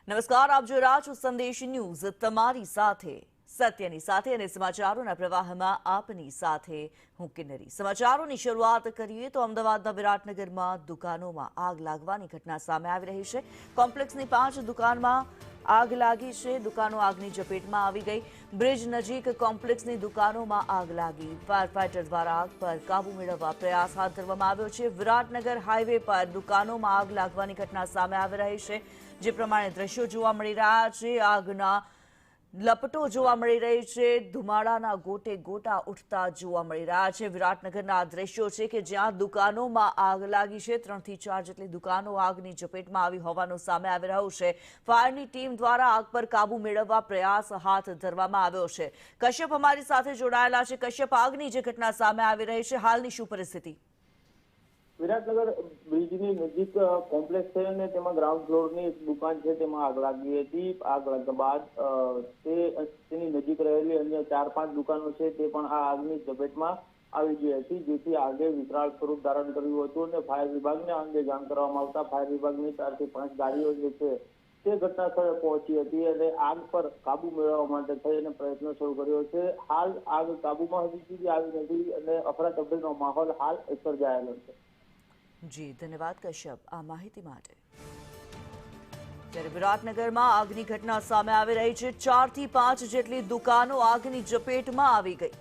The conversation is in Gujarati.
નમસ્કાર, આપ જોઈ રહ્યા છો સંદેશ ન્યૂઝ, તમારી સાથે સત્યની સાથે અને સમાચારોના પ્રવાહમાં આપની સાથે હું કિન્નરી। સમાચારોની શરૂઆત કરીએ તો અમદાવાદના વિરાટનગરમાં દુકાનોમાં આગ લાગવાની ઘટના સામે આવી રહી છે। કોમ્પ્લેક્સની 5 દુકાનમાં આગ લાગી છે। દુકાનો આગની ઝપેટમાં આવી ગઈ। બ્રિજ નજીક કોમ્પ્લેક્સની દુકાનોમાં આગ લાગી। ફાયર ફાઇટર દ્વારા આગ પર કાબુ મેળવવા પ્રયાસ હાથ ધરવામાં આવ્યો છે। વિરાટનગર હાઈવે પર દુકાનોમાં આગ લાગવાની ઘટના સામે આવી રહી છે। જે પ્રમાણે દ્રશ્યો જોવા મળી રહ્યા છે, આગના લપટો જોવા મળી રહી છે, ધુમાડાના ગોટે ગોટા ઉઠતા જોવા મળી રહ્યા છે। વિરાટનગરના આ દ્રશ્યો છે કે જ્યાં દુકાનોમાં આગ લાગી છે। 3 થી 4 જેટલી દુકાનો આગની ઝપેટમાં આવી હોવાનું સામે આવી રહ્યું છે। ફાયરની ટીમ દ્વારા આગ પર કાબુ મેળવવા પ્રયાસ હાથ ધરવામાં આવ્યો છે। કશ્યપ અમારી સાથે જોડાયેલા છે। કશ્યપ, આગની જે ઘટના સામે આવી રહી છે, હાલની શું પરિસ્થિતિ? વિરાટનગર બ્રિજની નજીક કોમ્પ્લેક્સ છે અને તેમાં ગ્રાઉન્ડ ફ્લોરની એક દુકાન છે, તેમાં આગ લાગી હતી। આગ લાગ્યા બાદ તેની નજીક રહેલી અન્ય 4-5 દુકાનો છે તે પણ આ આગની ઝપેટમાં આવી ગઈ હતી, જેથી આગે વિકરાળ સ્વરૂપ ધારણ કર્યું હતું અને ફાયર વિભાગને આ અંગે જાણ કરવામાં આવતા ફાયર વિભાગની 4 થી 5 ગાડીઓ જે છે તે ઘટના સ્થળે પહોંચી હતી અને આગ પર કાબુ મેળવવા માટે થઈને પ્રયત્નો શરૂ કર્યો છે। હાલ આગ કાબુમાં હજી સુધી આવી નથી અને અફરાતફરીનો માહોલ હાલ સર્જાયેલો છે। જી ધન્યવાદ કશ્યપ આ માહિતી માટે। ત્યારે વિરાટનગરમાં આગની ઘટના સામે આવી રહી છે। 4 થી 5 જેટલી દુકાનો આગની ઝપેટમાં આવી ગઈ।